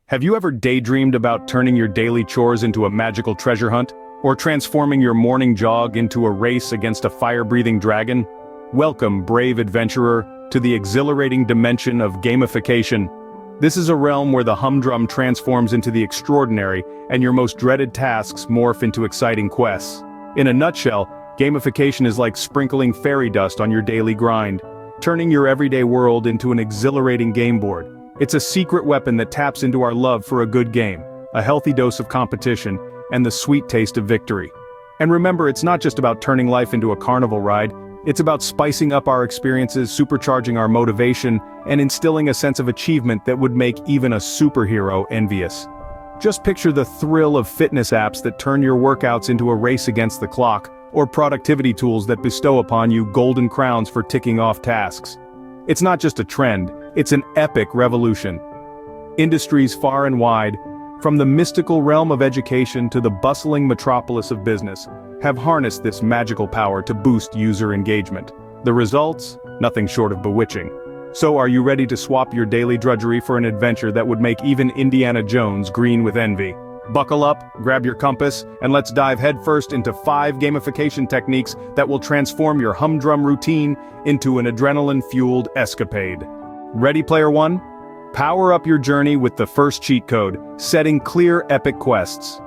Have you ever daydreamed about turning your daily chores into a magical treasure hunt? Or transforming your morning jog into a race against a fire-breathing dragon? Welcome, brave adventurer, to the exhilarating dimension of gamification. This is a realm where the humdrum transforms into the extraordinary, and your most dreaded tasks morph into exciting quests. In a nutshell, gamification is like sprinkling fairy dust on your daily grind, turning your everyday world into an exhilarating game board. It's a secret weapon that taps into our love for a good game, a healthy dose of competition, and the sweet taste of victory. And remember, it's not just about turning life into a carnival ride, it's about spicing up our experiences, supercharging our motivation, and instilling a sense of achievement that would make even a superhero envious. Just picture the thrill of fitness apps that turn your workouts into a race against the clock, or productivity tools that bestow upon you golden crowns for ticking off tasks. It's not just a trend, it's an epic revolution. Industries far and wide, from the mystical realm of education to the bustling metropolis of business, have harnessed this magical power to boost user engagement. The results? Nothing short of bewitching. So are you ready to swap your daily drudgery for an adventure that would make even Indiana Jones green with envy? Buckle up, grab your compass, and let's dive headfirst into 5 gamification techniques that will transform your humdrum routine into an adrenaline-fueled escapade. Ready, player one? Power up your journey with the first cheat code, setting clear epic quests.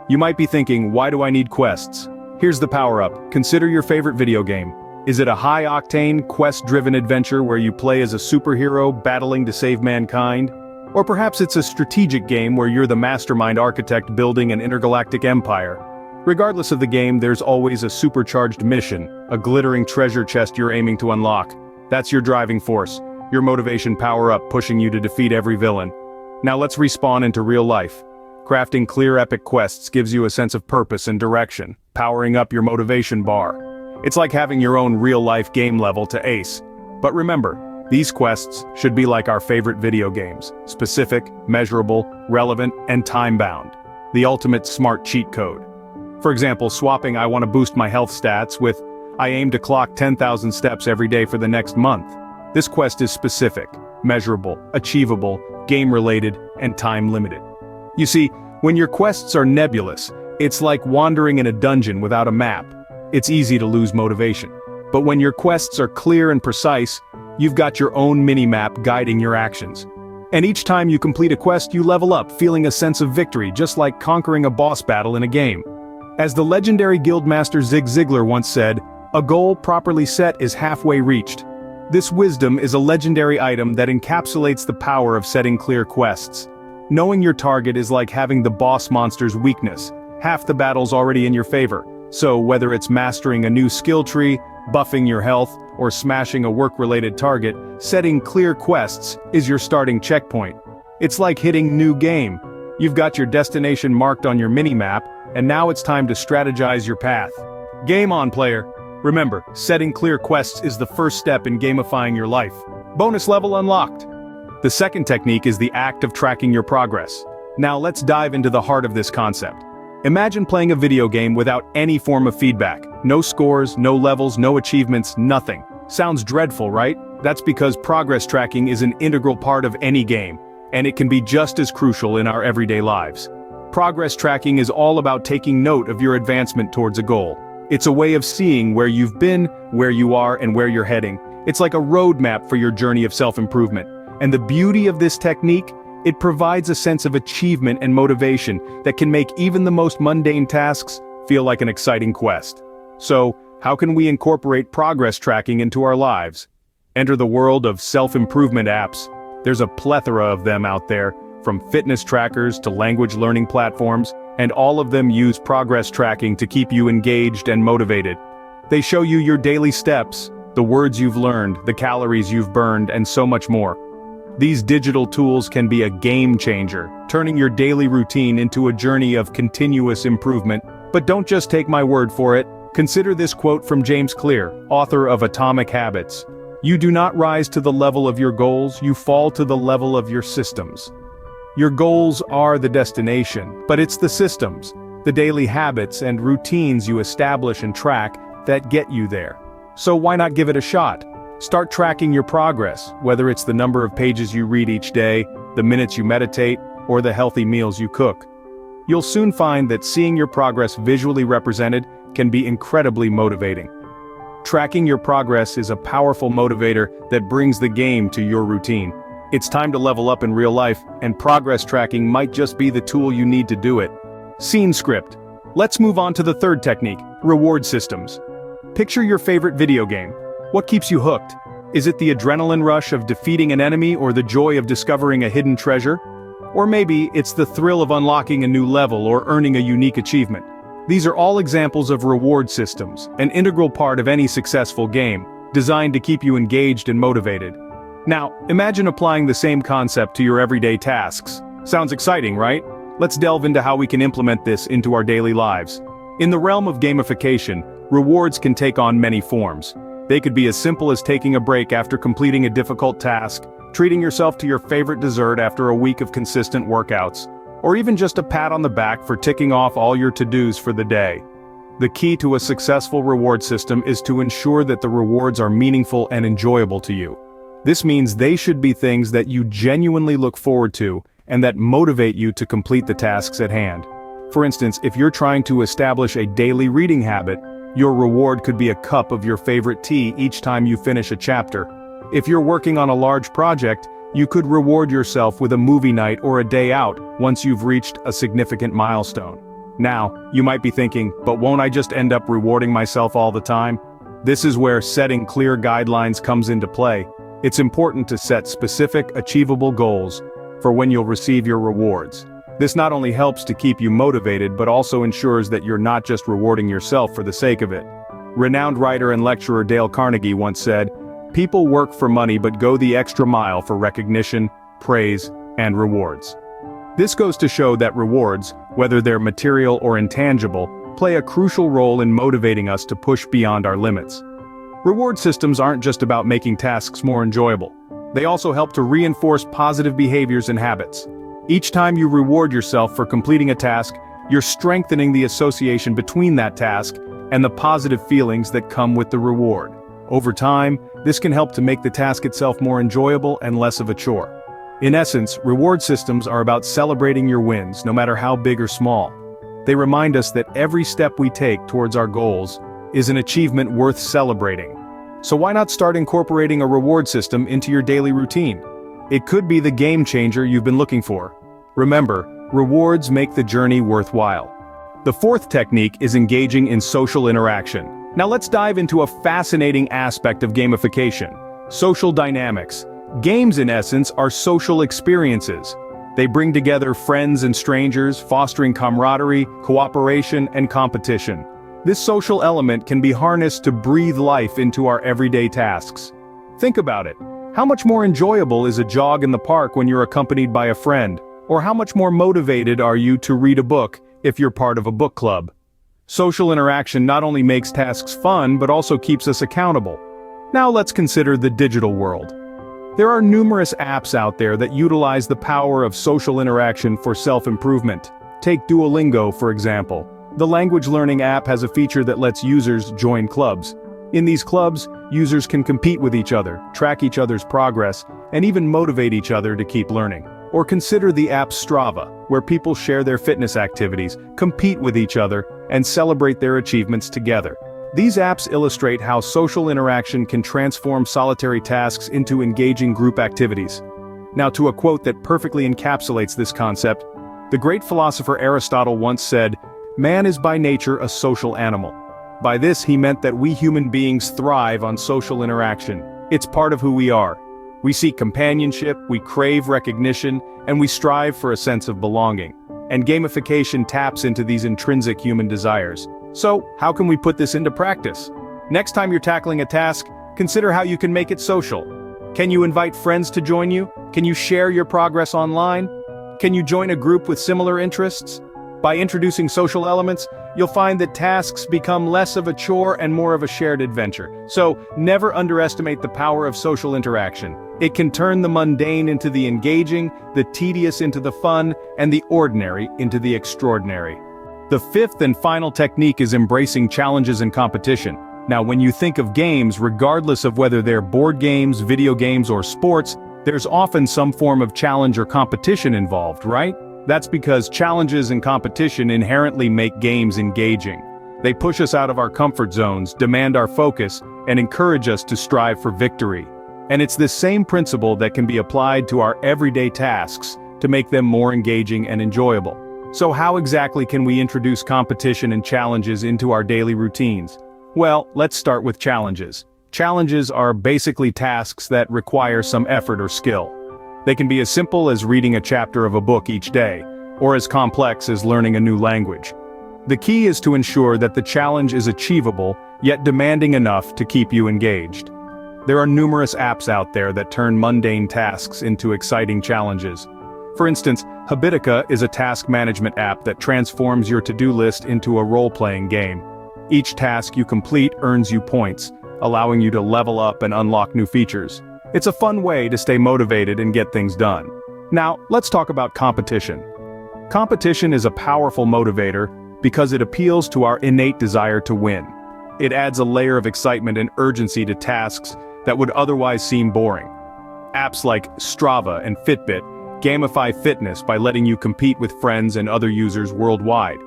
You might be thinking, why do I need quests? Here's the power-up. Consider your favorite video game. Is it a high-octane, quest-driven adventure where you play as a superhero battling to save mankind? Or perhaps it's a strategic game where you're the mastermind architect building an intergalactic empire. Regardless of the game, there's always a supercharged mission, a glittering treasure chest you're aiming to unlock. That's your driving force, your motivation power-up pushing you to defeat every villain. Now let's respawn into real life. Crafting clear epic quests gives you a sense of purpose and direction, powering up your motivation bar. It's like having your own real-life game level to ace. But remember, these quests should be like our favorite video games, specific, measurable, relevant, and time-bound. The ultimate smart cheat code. For example, swapping "I want to boost my health stats" with "I aim to clock 10,000 steps every day for the next month." This quest is specific, measurable, achievable, game-related, and time-limited. You see, when your quests are nebulous, it's like wandering in a dungeon without a map. It's easy to lose motivation. But when your quests are clear and precise, you've got your own mini-map guiding your actions. And each time you complete a quest, you level up, feeling a sense of victory, just like conquering a boss battle in a game. As the legendary guildmaster Zig Ziglar once said, "A goal properly set is halfway reached." This wisdom is a legendary item that encapsulates the power of setting clear quests. Knowing your target is like having the boss monster's weakness. Half the battle's already in your favor. So whether it's mastering a new skill tree, buffing your health, or smashing a work-related target, setting clear quests is your starting checkpoint. It's like hitting new game. You've got your destination marked on your mini-map, and now it's time to strategize your path. Game on, player! Remember, setting clear quests is the first step in gamifying your life. Bonus level unlocked! The second technique is the act of tracking your progress. Now let's dive into the heart of this concept. Imagine playing a video game without any form of feedback. No scores, no levels, no achievements, nothing. Sounds dreadful, right? That's because progress tracking is an integral part of any game, and it can be just as crucial in our everyday lives. Progress tracking is all about taking note of your advancement towards a goal. It's a way of seeing where you've been, where you are, and where you're heading. It's like a roadmap for your journey of self-improvement. And the beauty of this technique? It provides a sense of achievement and motivation that can make even the most mundane tasks feel like an exciting quest. So, how can we incorporate progress tracking into our lives? Enter the world of self-improvement apps. There's a plethora of them out there, from fitness trackers to language learning platforms, and all of them use progress tracking to keep you engaged and motivated. They show you your daily steps, the words you've learned, the calories you've burned, and so much more. These digital tools can be a game changer, turning your daily routine into a journey of continuous improvement. But don't just take my word for it. Consider this quote from James Clear, author of Atomic Habits. "You do not rise to the level of your goals, you fall to the level of your systems." Your goals are the destination, but it's the systems, the daily habits and routines you establish and track that get you there. So why not give it a shot? Start tracking your progress, whether it's the number of pages you read each day, the minutes you meditate, or the healthy meals you cook. You'll soon find that seeing your progress visually represented can be incredibly motivating. Tracking your progress is a powerful motivator that brings the game to your routine. It's time to level up in real life, and progress tracking might just be the tool you need to do it. Scene script. Let's move on to the third technique, reward systems. Picture your favorite video game. What keeps you hooked? Is it the adrenaline rush of defeating an enemy or the joy of discovering a hidden treasure? Or maybe it's the thrill of unlocking a new level or earning a unique achievement. These are all examples of reward systems, an integral part of any successful game, designed to keep you engaged and motivated. Now, imagine applying the same concept to your everyday tasks. Sounds exciting, right? Let's delve into how we can implement this into our daily lives. In the realm of gamification, rewards can take on many forms. They could be as simple as taking a break after completing a difficult task, treating yourself to your favorite dessert after a week of consistent workouts, or even just a pat on the back for ticking off all your to-dos for the day. The key to a successful reward system is to ensure that the rewards are meaningful and enjoyable to you. This means they should be things that you genuinely look forward to and that motivate you to complete the tasks at hand. For instance, if you're trying to establish a daily reading habit, your reward could be a cup of your favorite tea each time you finish a chapter. If you're working on a large project, you could reward yourself with a movie night or a day out once you've reached a significant milestone. Now, you might be thinking, but won't I just end up rewarding myself all the time? This is where setting clear guidelines comes into play. It's important to set specific, achievable goals for when you'll receive your rewards. This not only helps to keep you motivated but also ensures that you're not just rewarding yourself for the sake of it. Renowned writer and lecturer Dale Carnegie once said, "People work for money but go the extra mile for recognition, praise, and rewards." This goes to show that rewards, whether they're material or intangible, play a crucial role in motivating us to push beyond our limits. Reward systems aren't just about making tasks more enjoyable. They also help to reinforce positive behaviors and habits. Each time you reward yourself for completing a task, you're strengthening the association between that task and the positive feelings that come with the reward. Over time, this can help to make the task itself more enjoyable and less of a chore. In essence, reward systems are about celebrating your wins, no matter how big or small. They remind us that every step we take towards our goals is an achievement worth celebrating. So why not start incorporating a reward system into your daily routine? It could be the game changer you've been looking for. Remember, rewards make the journey worthwhile. The fourth technique is engaging in social interaction. Now let's dive into a fascinating aspect of gamification: social dynamics. Games, in essence, are social experiences. They bring together friends and strangers, fostering camaraderie, cooperation, and competition. This social element can be harnessed to breathe life into our everyday tasks. Think about it. How much more enjoyable is a jog in the park when you're accompanied by a friend? Or how much more motivated are you to read a book if you're part of a book club? Social interaction not only makes tasks fun but also keeps us accountable. Now let's consider the digital world. There are numerous apps out there that utilize the power of social interaction for self-improvement. Take Duolingo, for example. The language learning app has a feature that lets users join clubs. In these clubs, users can compete with each other, track each other's progress, and even motivate each other to keep learning. Or consider the app Strava, where people share their fitness activities, compete with each other, and celebrate their achievements together. These apps illustrate how social interaction can transform solitary tasks into engaging group activities. Now, to a quote that perfectly encapsulates this concept, the great philosopher Aristotle once said, "Man is by nature a social animal." By this he meant that we human beings thrive on social interaction. It's part of who we are. We seek companionship, we crave recognition, and we strive for a sense of belonging. And gamification taps into these intrinsic human desires. So, how can we put this into practice? Next time you're tackling a task, consider how you can make it social. Can you invite friends to join you? Can you share your progress online? Can you join a group with similar interests? By introducing social elements, you'll find that tasks become less of a chore and more of a shared adventure. So, never underestimate the power of social interaction. It can turn the mundane into the engaging, the tedious into the fun, and the ordinary into the extraordinary. The fifth and final technique is embracing challenges and competition. Now, when you think of games, regardless of whether they're board games, video games, or sports, there's often some form of challenge or competition involved, right? That's because challenges and competition inherently make games engaging. They push us out of our comfort zones, demand our focus, and encourage us to strive for victory. And it's this same principle that can be applied to our everyday tasks to make them more engaging and enjoyable. So how exactly can we introduce competition and challenges into our daily routines? Well, let's start with challenges. Challenges are basically tasks that require some effort or skill. They can be as simple as reading a chapter of a book each day, or as complex as learning a new language. The key is to ensure that the challenge is achievable, yet demanding enough to keep you engaged. There are numerous apps out there that turn mundane tasks into exciting challenges. For instance, Habitica is a task management app that transforms your to-do list into a role-playing game. Each task you complete earns you points, allowing you to level up and unlock new features. It's a fun way to stay motivated and get things done. Now, let's talk about competition. Competition is a powerful motivator because it appeals to our innate desire to win. It adds a layer of excitement and urgency to tasks that would otherwise seem boring. Apps like Strava and Fitbit gamify fitness by letting you compete with friends and other users worldwide.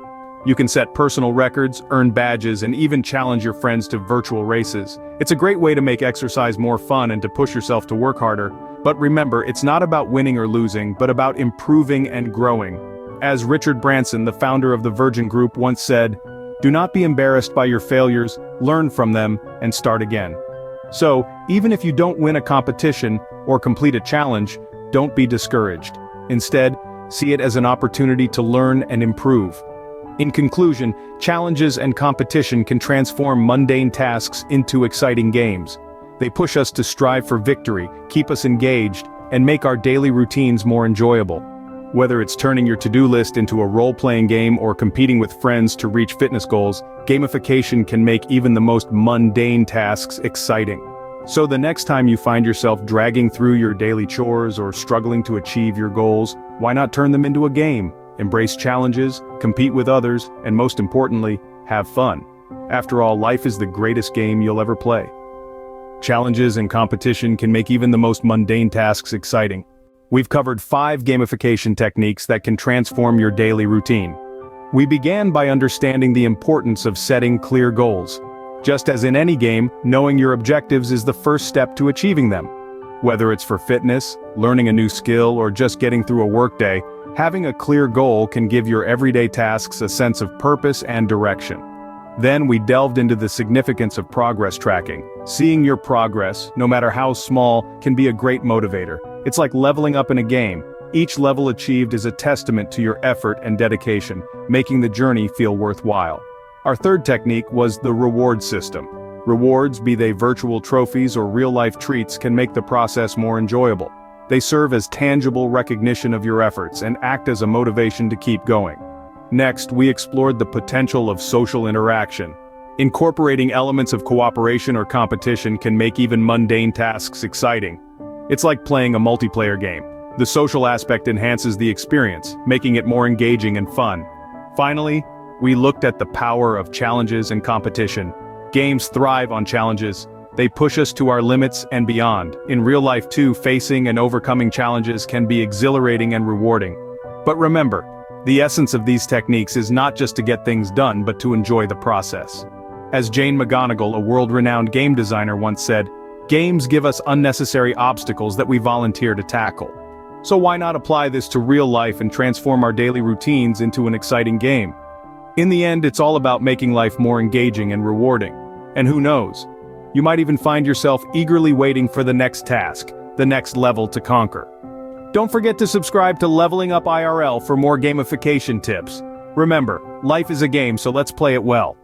You can set personal records, earn badges, and even challenge your friends to virtual races. It's a great way to make exercise more fun and to push yourself to work harder. But remember, it's not about winning or losing, but about improving and growing. As Richard Branson, the founder of the Virgin Group, once said, "Do not be embarrassed by your failures, learn from them, and start again." So, even if you don't win a competition or complete a challenge, don't be discouraged. Instead, see it as an opportunity to learn and improve. In conclusion, challenges and competition can transform mundane tasks into exciting games. They push us to strive for victory, keep us engaged, and make our daily routines more enjoyable. Whether it's turning your to-do list into a role-playing game or competing with friends to reach fitness goals, gamification can make even the most mundane tasks exciting. So the next time you find yourself dragging through your daily chores or struggling to achieve your goals, why not turn them into a game? Embrace challenges, compete with others, and most importantly, have fun. After all, life is the greatest game you'll ever play. Challenges and competition can make even the most mundane tasks exciting. We've covered 5 gamification techniques that can transform your daily routine. We began by understanding the importance of setting clear goals. Just as in any game, knowing your objectives is the first step to achieving them. Whether it's for fitness, learning a new skill, or just getting through a workday, having a clear goal can give your everyday tasks a sense of purpose and direction. Then we delved into the significance of progress tracking. Seeing your progress, no matter how small, can be a great motivator. It's like leveling up in a game. Each level achieved is a testament to your effort and dedication, making the journey feel worthwhile. Our third technique was the reward system. Rewards, be they virtual trophies or real-life treats, can make the process more enjoyable. They serve as tangible recognition of your efforts and act as a motivation to keep going. Next, we explored the potential of social interaction. Incorporating elements of cooperation or competition can make even mundane tasks exciting. It's like playing a multiplayer game. The social aspect enhances the experience, making it more engaging and fun. Finally, we looked at the power of challenges and competition. Games thrive on challenges. They push us to our limits and beyond. In real life too, facing and overcoming challenges can be exhilarating and rewarding. But remember, the essence of these techniques is not just to get things done, but to enjoy the process. As Jane McGonigal, a world-renowned game designer, once said, "Games give us unnecessary obstacles that we volunteer to tackle." So why not apply this to real life and transform our daily routines into an exciting game? In the end, it's all about making life more engaging and rewarding. And who knows? You might even find yourself eagerly waiting for the next task, the next level to conquer. Don't forget to subscribe to Leveling Up IRL for more gamification tips. Remember, life is a game, so let's play it well.